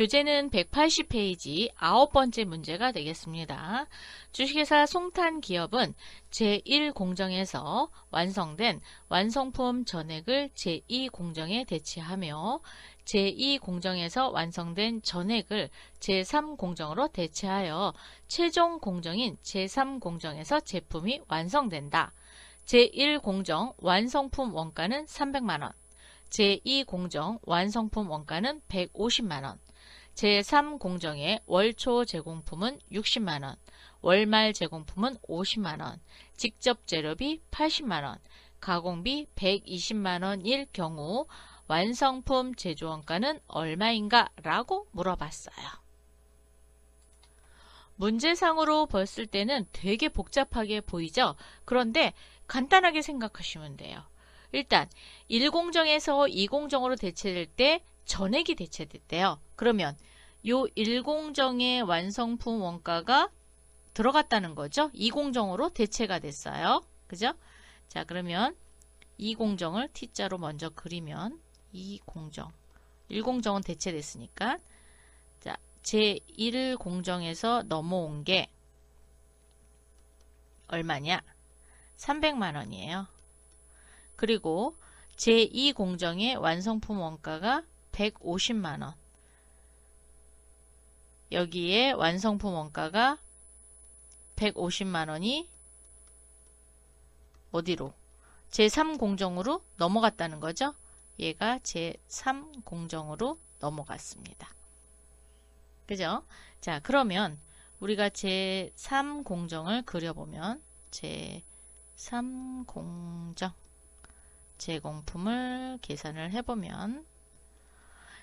교재는 180페이지 9번째 문제가 되겠습니다. 주식회사 송탄기업은 제1공정에서 완성된 완성품 전액을 제2공정에 대체하며 제2공정에서 완성된 전액을 제3공정으로 대체하여 최종 공정인 제3공정에서 제품이 완성된다. 제1공정 완성품 원가는 300만원, 제2공정 완성품 원가는 150만원, 제3공정의 월초 제공품은 60만원, 월말 제공품은 50만원, 직접 재료비 80만원, 가공비 120만원일 경우 완성품 제조원가는 얼마인가? 라고 물어봤어요. 문제상으로 봤을 때는 되게 복잡하게 보이죠? 그런데 간단하게 생각하시면 돼요. 일단 1공정에서 2공정으로 대체될 때 전액이 대체됐대요. 그러면 요 1공정의 완성품 원가가 들어갔다는 거죠. 2공정으로 대체가 됐어요. 그죠? 자, 그러면 2공정을 T자로 먼저 그리면 2공정. 1공정은 대체됐으니까 자, 제1공정에서 넘어온 게 얼마냐? 300만 원이에요. 그리고 제2공정의 완성품 원가가 150만 원. 여기에 완성품 원가가 150만 원이 어디로? 제3공정으로 넘어갔다는 거죠. 얘가 제3공정으로 넘어갔습니다. 그죠? 자, 그러면 우리가 제3공정을 그려보면 제3공정 제공품을 계산을 해보면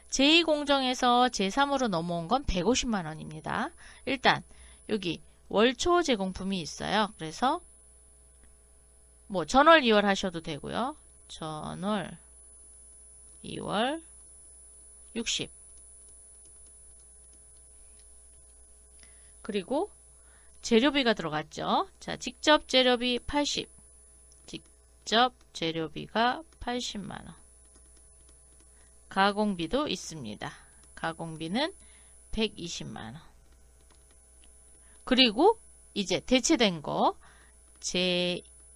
제2공정에서 제3으로 넘어온 건 150만 원입니다. 일단 여기 월초 제공품이 있어요. 그래서 뭐 전월 2월 하셔도 되고요. 전월 2월 60 그리고 재료비가 들어갔죠. 자, 직접 재료비 80 직접 재료비가 80만원 가공비도 있습니다. 가공비는 120만원 그리고 이제 대체된 거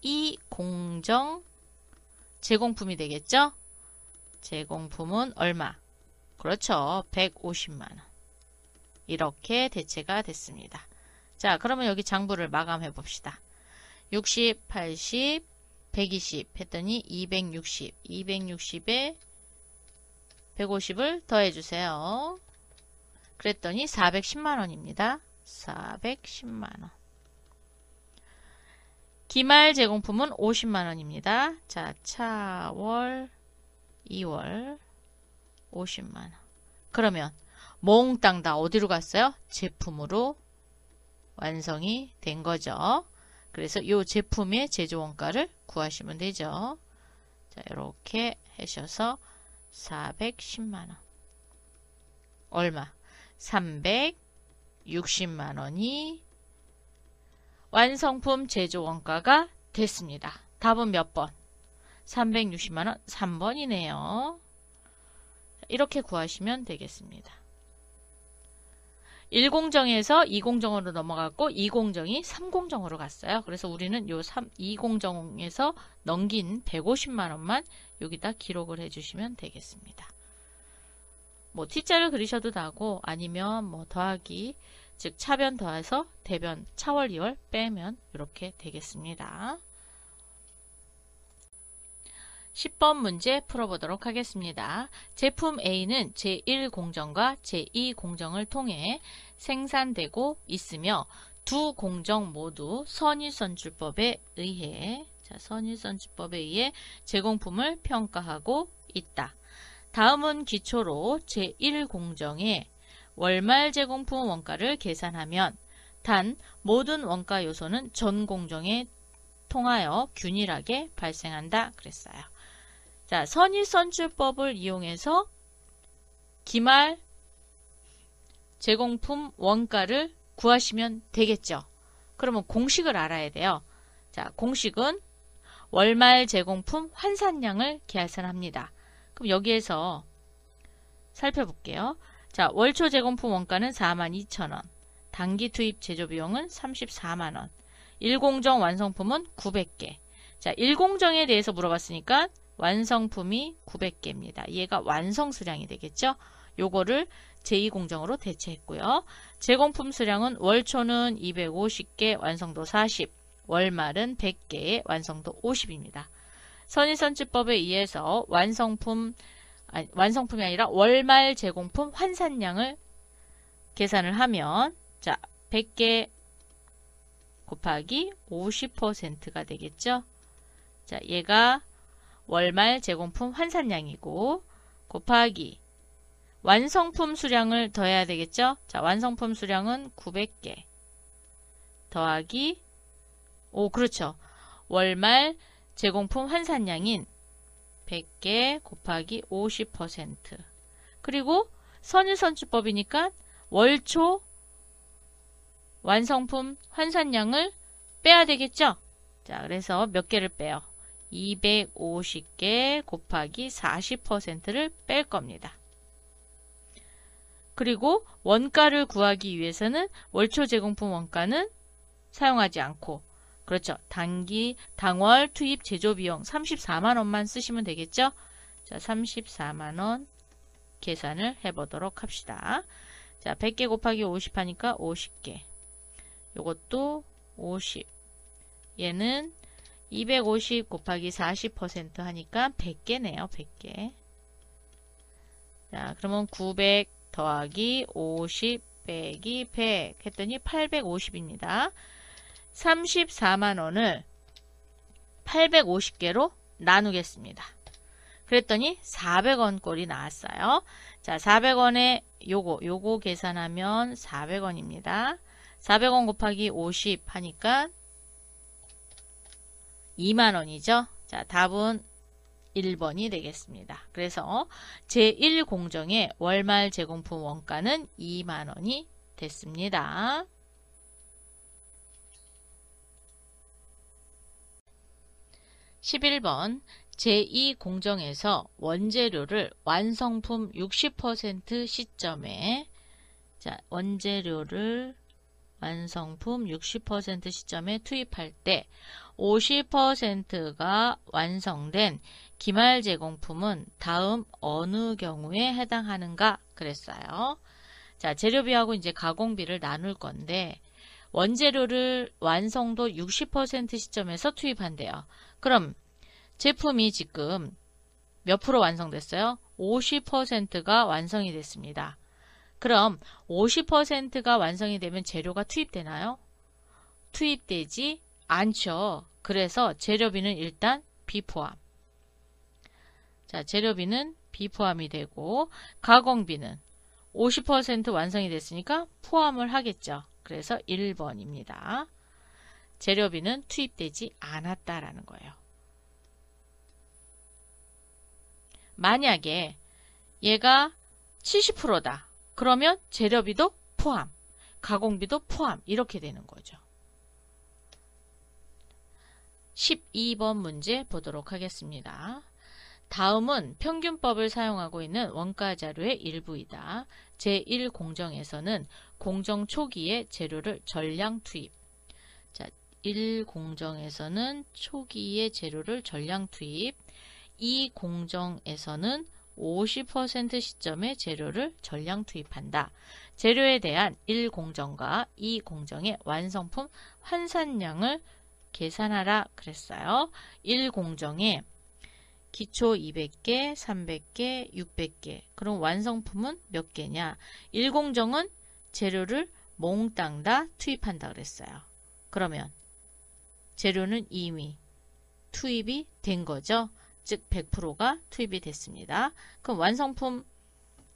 제2공정 제공품이 되겠죠. 제공품은 얼마? 그렇죠. 150만원 이렇게 대체가 됐습니다. 자, 그러면 여기 장부를 마감해 봅시다. 60, 80, 120 했더니 260, 260에 150을 더해주세요. 그랬더니 410만원입니다. 410만원. 기말 제공품은 50만원입니다. 자, 차월 2월 50만원. 그러면 몽땅 다 어디로 갔어요? 제품으로 완성이 된 거죠. 그래서 이 제품의 제조원가를 구하시면 되죠. 자, 이렇게 하셔서 410만원. 얼마? 360만원이 완성품 제조원가가 됐습니다. 답은 몇 번? 360만원 3번이네요. 이렇게 구하시면 되겠습니다. 1공정에서 2공정으로 넘어갔고 2공정이 3공정으로 갔어요. 그래서 우리는 요 2공정에서 넘긴 150만원만 여기다 기록을 해주시면 되겠습니다. 뭐 T자를 그리셔도 되고 아니면 뭐 더하기 즉 차변 더해서 대변 차월 2월 빼면 이렇게 되겠습니다. 10번 문제 풀어보도록 하겠습니다. 제품 A는 제1공정과 제2공정을 통해 생산되고 있으며 두 공정 모두 선의선출법에 의해 제공품을 평가하고 있다. 다음은 기초로 제1공정의 월말 제공품 원가를 계산하면 단 모든 원가 요소는 전 공정에 통하여 균일하게 발생한다 그랬어요. 자, 선의선출법을 이용해서 기말 제공품 원가를 구하시면 되겠죠. 그러면 공식을 알아야 돼요. 자, 공식은 월말 제공품 환산량을 계산합니다. 그럼 여기에서 살펴볼게요. 자, 월초 제공품 원가는 42,000원. 단기 투입 제조비용은 34만원. 1공정 완성품은 900개. 자, 1공정에 대해서 물어봤으니까 완성품이 900개입니다. 얘가 완성 수량이 되겠죠? 요거를 제2공정으로 대체했고요. 제공품 수량은 월초는 250개, 완성도 40, 월말은 100개의 완성도 50입니다. 선의선지법에 의해서 완성품이 아니라 월말 제공품 환산량을 계산을 하면 자, 100개 곱하기 50%가 되겠죠. 자, 얘가 월말 제공품 환산량이고 곱하기 완성품 수량을 더해야 되겠죠. 자, 완성품 수량은 900개 더하기 그렇죠. 월말 제공품 환산량인 100개 곱하기 50%. 그리고 선의선지법이니까 월초 완성품 환산량을 빼야 되겠죠. 자, 그래서 몇 개를 빼요? 250개 곱하기 40%를 뺄 겁니다. 그리고 원가를 구하기 위해서는 월초 제공품 원가는 사용하지 않고 그렇죠. 당월 투입 제조비용 34만원만 쓰시면 되겠죠. 자, 34만원 계산을 해보도록 합시다. 자, 100개 곱하기 50 하니까 50개. 요것도 50. 얘는 250 곱하기 40% 하니까 100개네요. 100개. 자, 그러면 900 더하기 50 빼기 100 했더니 850입니다. 34만원을 850개로 나누겠습니다. 그랬더니 400원 꼴이 나왔어요. 자, 400원에 요거 계산하면 400원입니다. 400원 곱하기 50 하니까 2만원이죠. 자, 답은 1번이 되겠습니다. 그래서 제1공정의 월말 제공품 원가는 2만원이 됐습니다. 11번 제2공정에서 원재료를 완성품 60% 시점에 원재료를 완성품 60% 시점에 투입할 때 50%가 완성된 기말 제공품은 다음 어느 경우에 해당하는가 그랬어요. 자, 재료비하고 이제 가공비를 나눌 건데 원재료를 완성도 60% 시점에서 투입한대요. 그럼 제품이 지금 몇 프로 완성됐어요? 50%가 완성이 됐습니다. 그럼 50%가 완성이 되면 재료가 투입되나요? 투입되지 않죠. 그래서 재료비는 일단 비포함. 자, 재료비는 비포함이 되고 가공비는 50% 완성이 됐으니까 포함을 하겠죠. 그래서 1번입니다. 재료비는 투입되지 않았다라는 거예요. 만약에 얘가 70%다. 그러면 재료비도 포함, 가공비도 포함 이렇게 되는 거죠. 12번 문제 보도록 하겠습니다. 다음은 평균법을 사용하고 있는 원가자료의 일부이다. 제1공정에서는 공정 초기에 재료를 전량 투입. 자, 1공정에서는 초기에 재료를 전량 투입. 2공정에서는 50% 시점에 재료를 전량 투입한다. 재료에 대한 1공정과 2공정의 완성품 환산량을 계산하라 그랬어요. 1공정에 기초 200개, 300개, 600개. 그럼 완성품은 몇 개냐? 1공정은 재료를 몽땅 다 투입한다 그랬어요. 그러면 재료는 이미 투입이 된 거죠. 즉 100%가 투입이 됐습니다. 그럼 완성품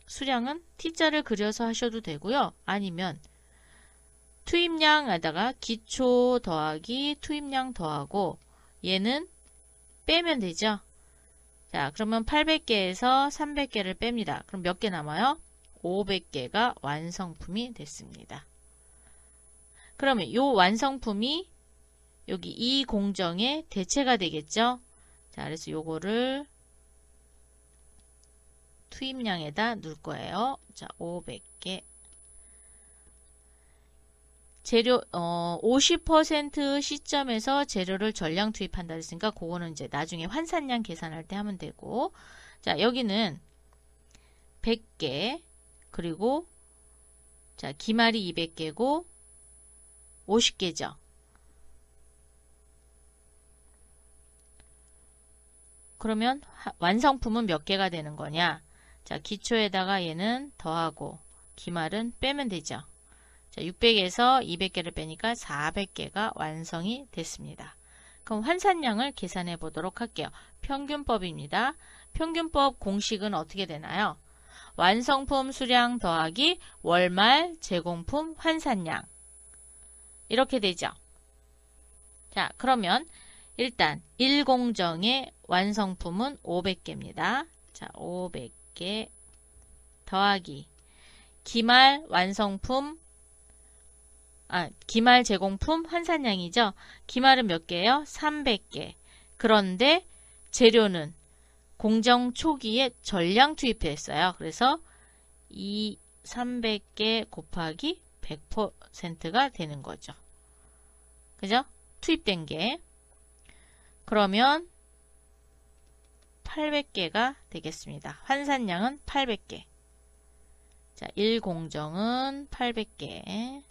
수량은 T자를 그려서 하셔도 되고요. 아니면 투입량에다가 기초 더하기 투입량 더하고 얘는 빼면 되죠. 자, 그러면 800개에서 300개를 뺍니다. 그럼 몇 개 남아요? 500개가 완성품이 됐습니다. 그러면 이 완성품이 여기 이 공정의 대체가 되겠죠. 자, 그래서 요거를 투입량에다 넣을 거예요. 자, 500개. 재료 50% 시점에서 재료를 전량 투입한다 했으니까 그거는 이제 나중에 환산량 계산할 때 하면 되고, 자, 여기는 100개, 그리고 자, 기말이 200개고 50개죠. 그러면 완성품은 몇 개가 되는 거냐? 자, 기초에다가 얘는 더하고 기말은 빼면 되죠. 자, 600에서 200개를 빼니까 400개가 완성이 됐습니다. 그럼 환산량을 계산해 보도록 할게요. 평균법입니다. 평균법 공식은 어떻게 되나요? 완성품 수량 더하기 월말 제공품 환산량. 이렇게 되죠. 자, 그러면 일단 1공정의 완성품은 500개입니다. 자, 500개 더하기 기말 완성품 기말 제공품 환산량이죠. 기말은 몇 개예요? 300개. 그런데 재료는 공정 초기에 전량 투입했어요. 그래서 이 300개 곱하기 100%가 되는 거죠. 그죠? 투입된 게. 그러면 800개가 되겠습니다. 환산량은 800개. 자, 1공정은 800개.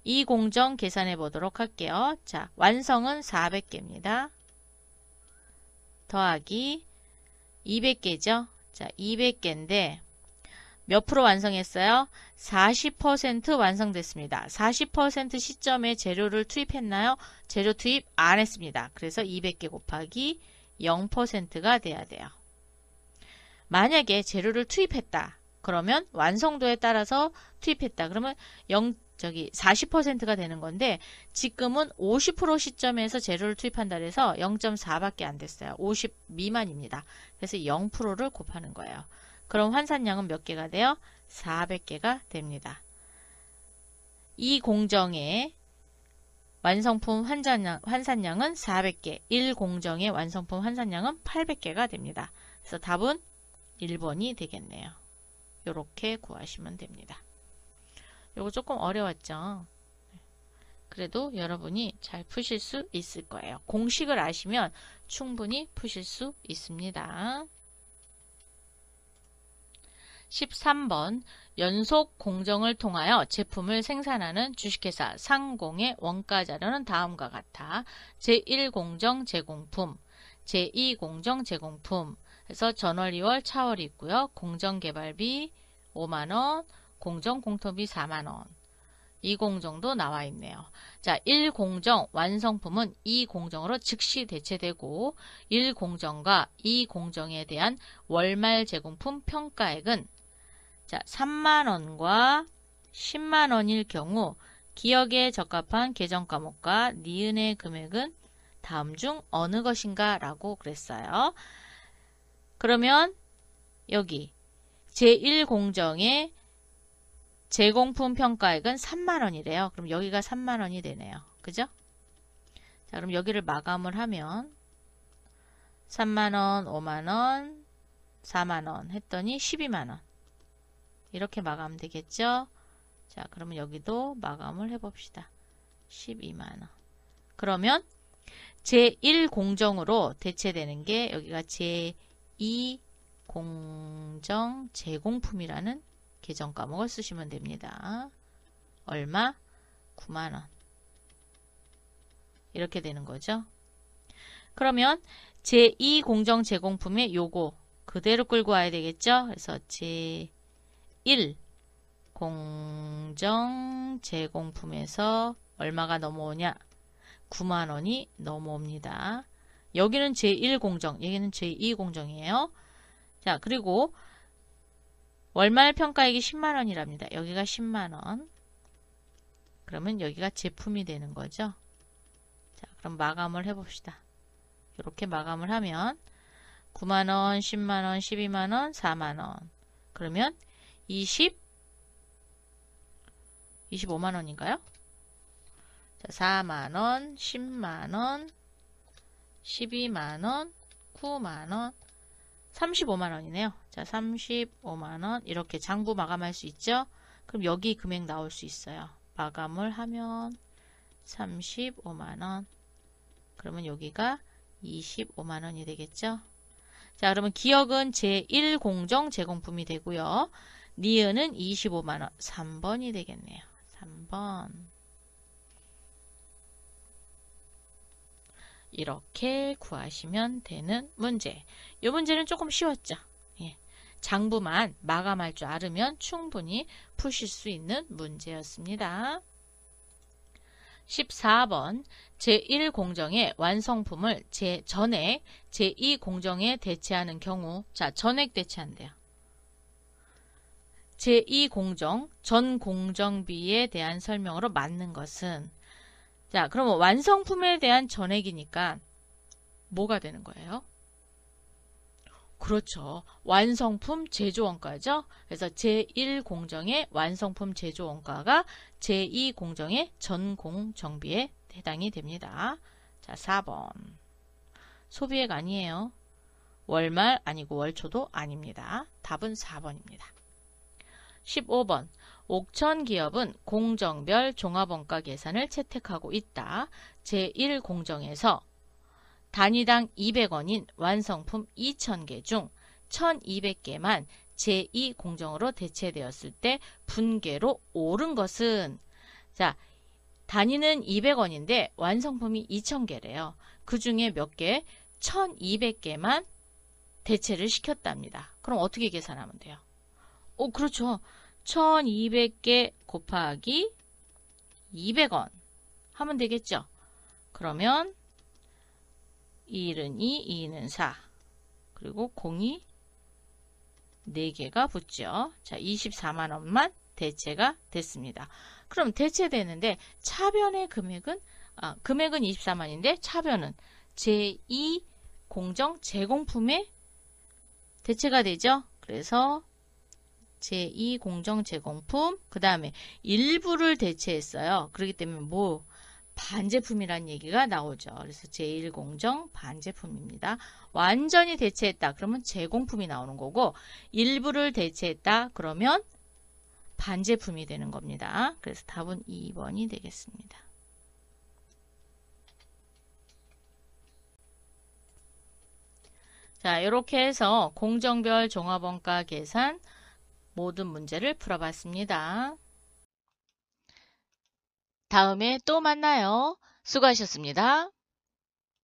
2공정 계산해 보도록 할게요. 자, 완성은 400개입니다. 더하기 200개죠. 자, 200개인데 몇 프로 완성했어요? 40% 완성됐습니다. 40% 시점에 재료를 투입했나요? 재료 투입 안 했습니다. 그래서 200개 곱하기 0%가 돼야 돼요. 만약에 재료를 투입했다. 그러면 완성도에 따라서 투입했다. 그러면 40%가 되는 건데 지금은 50% 시점에서 재료를 투입한다 그래서 0.4밖에 안 됐어요. 50 미만입니다. 그래서 0%를 곱하는 거예요. 그럼 환산량은 몇 개가 돼요? 400개가 됩니다. 이 공정의 완성품 환산량은 400개, 1공정의 완성품 환산량은 800개가 됩니다. 그래서 답은 1번이 되겠네요. 이렇게 구하시면 됩니다. 요거 조금 어려웠죠? 그래도 여러분이 잘 푸실 수 있을 거예요. 공식을 아시면 충분히 푸실 수 있습니다. 13번 연속 공정을 통하여 제품을 생산하는 주식회사 상공의 원가 자료는 다음과 같아. 제1공정 제공품, 제2공정 제공품 해서 전월 2월 차월이 있고요. 공정개발비 5만원, 공정공터비 4만원. 2공정도 나와 있네요. 자, 1공정 완성품은 2공정으로 즉시 대체되고 1공정과 2공정에 대한 월말 제공품 평가액은 자, 3만원과 10만원일 경우 기억에 적합한 계정과목과 니은의 금액은 다음 중 어느 것인가 라고 그랬어요. 그러면 여기 제1공정의 제공품 평가액은 3만원이래요. 그럼 여기가 3만원이 되네요. 그죠? 자, 그럼 여기를 마감을 하면 3만원, 5만원, 4만원 했더니 12만원. 이렇게 마감하면 되겠죠? 자, 그러면 여기도 마감을 해봅시다. 12만원. 그러면 제1공정으로 대체되는 게 여기가 제2공정 제공품이라는 계정 과목을 쓰시면 됩니다. 얼마? 9만원. 이렇게 되는 거죠. 그러면 제2공정 제공품의 요거 그대로 끌고 와야 되겠죠. 그래서 제1공정 제공품에서 얼마가 넘어오냐? 9만원이 넘어옵니다. 여기는 제1공정, 여기는 제2공정이에요. 자, 그리고 월말 평가액이 10만원이랍니다. 여기가 10만원. 그러면 여기가 제품이 되는 거죠. 자, 그럼 마감을 해봅시다. 이렇게 마감을 하면 9만원, 10만원, 12만원, 4만원. 그러면 25만원인가요? 자, 4만원, 10만원, 12만원, 9만원, 35만 원이네요. 자, 35만 원 이렇게 장부 마감할 수 있죠? 그럼 여기 금액 나올 수 있어요. 마감을 하면 35만 원. 그러면 여기가 25만 원이 되겠죠? 자, 그러면 기억은 제1공정 제공품이 되고요. 니은은 25만 원. 3번이 되겠네요. 3번. 이렇게 구하시면 되는 문제. 이 문제는 조금 쉬웠죠? 예. 장부만 마감할 줄 알으면 충분히 푸실 수 있는 문제였습니다. 14번 제1공정의 완성품을 전액 제2공정에 대체하는 경우, 자, 전액 대체한대요. 제2공정 전 공정비에 대한 설명으로 맞는 것은, 자, 그러면 완성품에 대한 전액이니까 뭐가 되는 거예요? 그렇죠. 완성품 제조원가죠. 그래서 제1공정의 완성품 제조원가가 제2공정의 전공정비에 해당이 됩니다. 자, 4번. 소비액 아니에요. 월말 아니고 월초도 아닙니다. 답은 4번입니다. 15번. 옥천기업은 공정별 종합원가 계산을 채택하고 있다. 제1공정에서 단위당 200원인 완성품 2000개 중 1200개만 제2공정으로 대체되었을 때 분계로 오른 것은, 자, 단위는 200원인데 완성품이 2000개래요. 그 중에 몇 개? 1200개만 대체를 시켰답니다. 그럼 어떻게 계산하면 돼요? 그렇죠. 1200개 곱하기 200원 하면 되겠죠. 그러면 1은 2, 2는 4, 그리고 0이 4개가 붙죠. 자, 24만 원만 대체가 됐습니다. 그럼 대체되는데 차변의 금액은, 금액은 24만인데 차변은 제2공정 제공품에 대체가 되죠. 그래서 제2공정 제공품, 그 다음에 일부를 대체했어요. 그렇기 때문에 뭐 반제품이란 얘기가 나오죠. 그래서 제1공정 반제품입니다. 완전히 대체했다 그러면 제공품이 나오는 거고, 일부를 대체했다 그러면 반제품이 되는 겁니다. 그래서 답은 2번이 되겠습니다. 자, 이렇게 해서 공정별 종합원가 계산 모든 문제를 풀어봤습니다. 다음에 또 만나요. 수고하셨습니다.